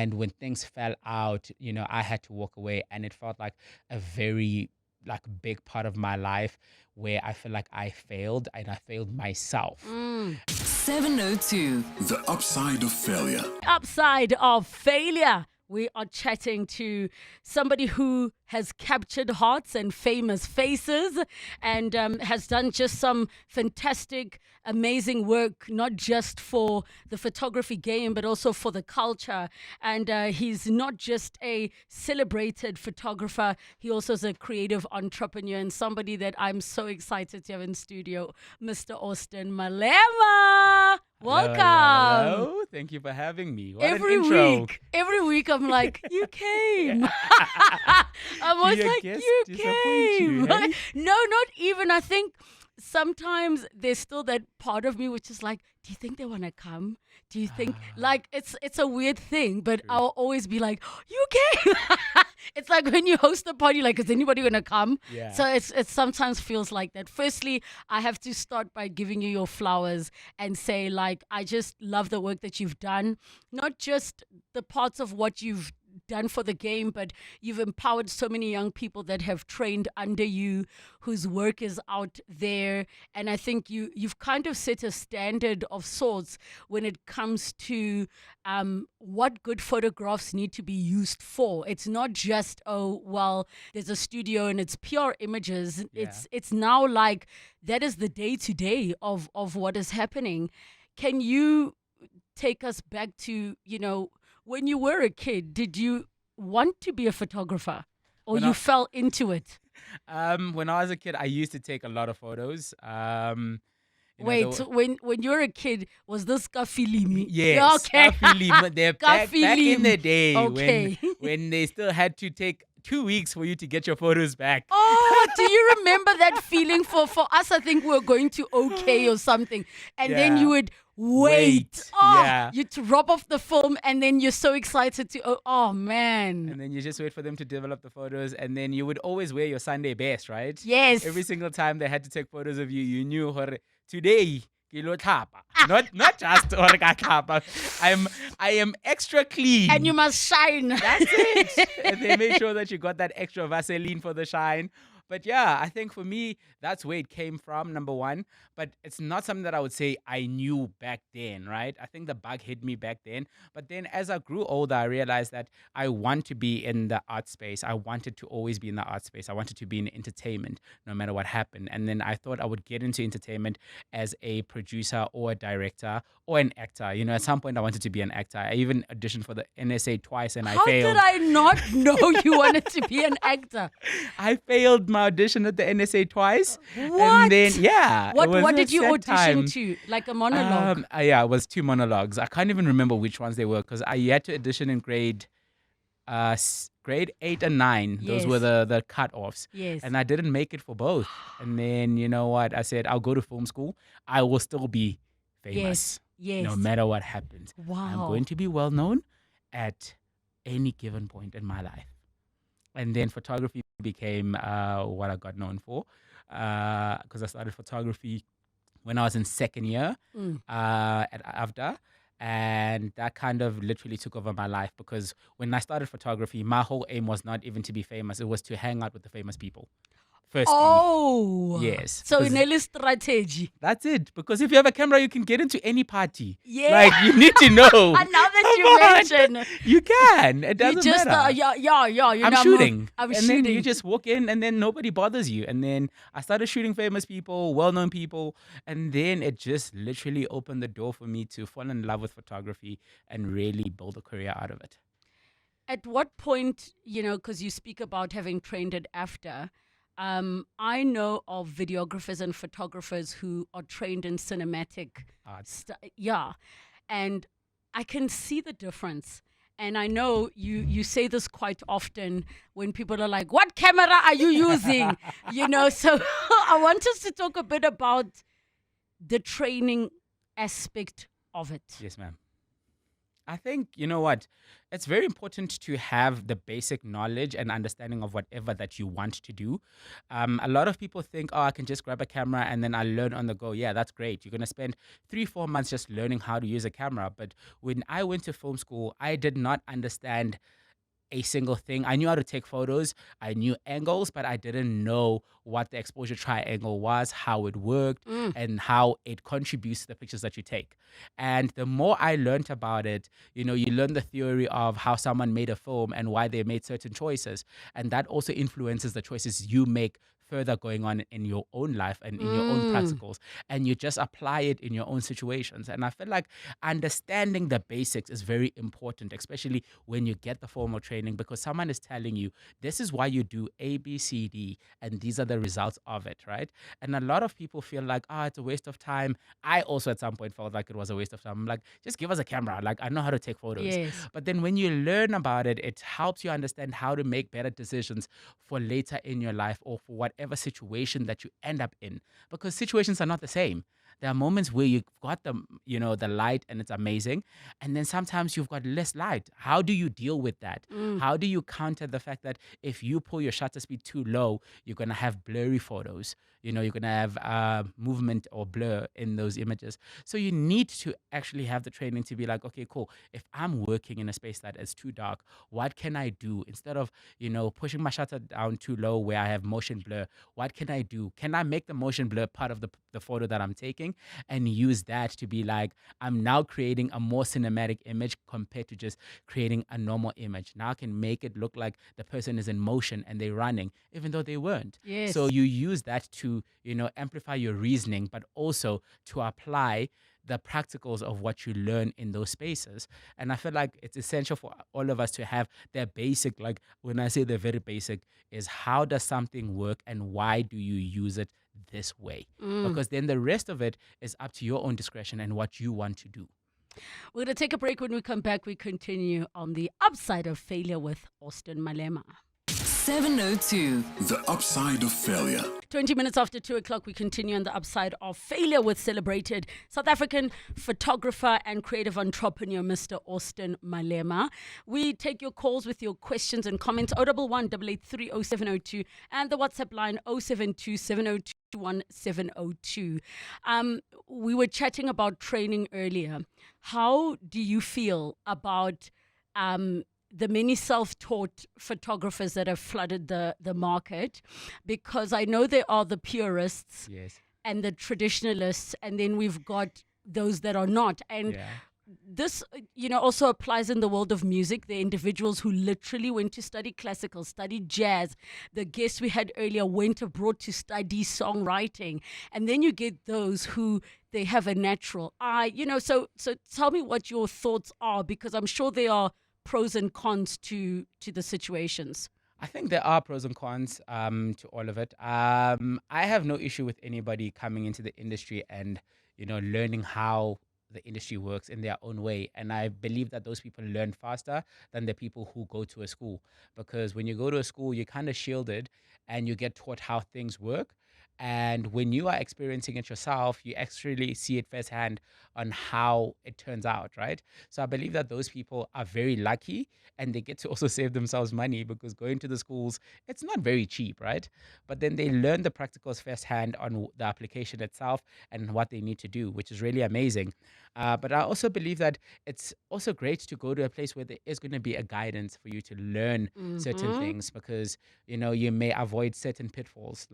And when things fell out, I had to walk away, and it felt like a very like big part of my life where I feel like I failed, and I failed myself. 702. The upside of failure. Upside of failure. We are chatting to somebody who has captured hearts and famous faces, and has done just some fantastic, amazing work, not just for the photography game, but also for the culture. And he's not just a celebrated photographer, he also is a creative entrepreneur, and somebody that I'm so excited to have in studio, Mr. Austin Malema. Welcome. Hello. Thank you for having me. What Every an intro. week, I'm like, you came. I'm always Your like, guests you disappoint came. you, hey? No, not even. I think sometimes there's still that part of me which is like, do you think they want to come? Do you think, like, it's a weird thing, but I'll always be like, you came. It's like when you host a party, like, is anybody going to come? Yeah. So it sometimes feels like that. Firstly, I have to start by giving you your flowers and say, like, I just love the work that you've done. Not just the parts of what you've done for the game, but you've empowered so many young people that have trained under you, whose work is out there. And I think you've kind of set a standard of sorts when it comes to what good photographs need to be used for. It's not just, oh, well, there's a studio and it's pure images. Yeah. It's now like that is the day-to-day of what is happening. Can you take us back to, when you were a kid, did you want to be a photographer, or you fell into it? When I was a kid, I used to take a lot of photos. Wait, so when you were a kid, was this Kafilimi? Yes, Okay. They're back in the day Okay. when they still had to take 2 weeks for you to get your photos back. Oh, do you remember that feeling? For us, I think we were going to OK or something. And then Yeah. you would wait. Oh, Yeah. you'd rub off the film and then you're so excited to, oh man. And then you just wait for them to develop the photos, and then you would always wear your Sunday best, right? Yes. Every single time they had to take photos of you, you knew hore, today kilo thapa. Not just hore ka thapa. I am extra clean. And you must shine. That's it. And they made sure that you got that extra Vaseline for the shine. But yeah, I think for me, that's where it came from, number one. But it's not something that I would say I knew back then, right? I think the bug hit me back then. But then as I grew older, I realized that I want to be in the art space. I wanted to always be in the art space. I wanted to be in entertainment, no matter what happened. And then I thought I would get into entertainment as a producer or a director or an actor. At some point I wanted to be an actor. I even auditioned for the NSA twice and I How failed. did I not know you wanted to be an actor? I failed my audition at the NSA twice. What? And then, yeah. it was What a did you sad audition time. to? Like a monologue? Yeah, it was 2 monologues. I can't even remember which ones they were because I had to audition in grade 8 and 9. Those were Yes. the cut-offs. Yes. And I didn't make it for both. And then, you know what? I said, I'll go to film school. I will still be famous. Yes. No matter what happens. Wow. I'm going to be well known at any given point in my life. And then photography became what I got known for because I started photography when I was in second year at AVDA. And that kind of literally took over my life because when I started photography, my whole aim was not even to be famous. It was to hang out with the famous people. Firstly. Oh. Yes, So because- in a strategy. That's it. Because if you have a camera, you can get into any party. Yeah. Like, you need to know. And now that you Come on. mention, You can. It you doesn't just, matter. you I'm know, shooting. I'm and shooting. then you just walk in and then nobody bothers you. And then I started shooting famous people, well-known people. And then it just literally opened the door for me to fall in love with photography and really build a career out of it. At what point, because you speak about having trained at AFTA, I know of videographers and photographers who are trained in cinematic Arts. and I can see the difference. And I know you say this quite often when people are like, what camera are you using? So I want us to talk a bit about the training aspect of it. Yes, ma'am. I think, you know what? It's very important to have the basic knowledge and understanding of whatever that you want to do. A lot of people think, oh, I can just grab a camera and then I learn on the go. Yeah, that's great. You're going to spend 3, 4 months just learning how to use a camera. But when I went to film school, I did not understand a single thing. I knew how to take photos, I knew angles, but I didn't know what the exposure triangle was, how it worked, Mm. and how it contributes to the pictures that you take. And the more I learned about it, you learn the theory of how someone made a film and why they made certain choices. And that also influences the choices you make further going on in your own life and in your own Mm. practicals. And you just apply it in your own situations. And I feel like understanding the basics is very important, especially when you get the formal training, because someone is telling you this is why you do A, B, C, D, and these are the results of it, right? And a lot of people feel like, it's a waste of time. I also at some point felt like it was a waste of time. I'm like, just give us a camera. Like, I know how to take photos. Yes. But then when you learn about it, it helps you understand how to make better decisions for later in your life or for whatever situation that you end up in, because situations are not the same. There are moments where you've got the light and it's amazing. And then sometimes you've got less light. How do you deal with that? Mm. How do you counter the fact that if you pull your shutter speed too low, you're going to have blurry photos? You're going to have movement or blur in those images. So you need to actually have the training to be like, okay, cool. If I'm working in a space that is too dark, what can I do instead of, pushing my shutter down too low where I have motion blur? What can I do? Can I make the motion blur part of the photo that I'm taking and use that to be like, I'm now creating a more cinematic image compared to just creating a normal image. Now I can make it look like the person is in motion and they're running, even though they weren't. So Yes. you use that to, amplify your reasoning, but also to apply the practicals of what you learn in those spaces. And I feel like it's essential for all of us to have their basic, like when I say the very basic, is how does something work and why do you use it this way? Mm. Because then the rest of it is up to your own discretion and what you want to do. We're going to take a break. When we come back, we continue on the upside of failure with Austin Malema. 702. The upside of failure. 20 minutes after 2 o'clock, we continue on the upside of failure with celebrated South African photographer and creative entrepreneur, Mr. Austin Malema. We take your calls with your questions and comments, 011 883 0702 and the WhatsApp line 072 702 1702. We were chatting about training earlier. How do you feel about the many self-taught photographers that have flooded the market? Because I know there are the purists Yes. and the traditionalists, and then we've got those that are not. And Yeah. this, also applies in the world of music. The individuals who literally went to study classical, studied jazz. The guest we had earlier went abroad to study songwriting. And then you get those who they have a natural eye. So tell me what your thoughts are, because I'm sure there are pros and cons to the situations. I think there are pros and cons to all of it. I have no issue with anybody coming into the industry and learning how the industry works in their own way. And I believe that those people learn faster than the people who go to a school, because when you go to a school, you're kind of shielded and you get taught how things work. And when you are experiencing it yourself, you actually see it firsthand on how it turns out, right? So I believe that those people are very lucky and they get to also save themselves money, because going to the schools, it's not very cheap, right? But then they learn the practicals firsthand on the application itself and what they need to do, which is really amazing. But I also believe that it's also great to go to a place where there is going to be a guidance for you to learn certain Mm-hmm. things, because you may avoid certain pitfalls.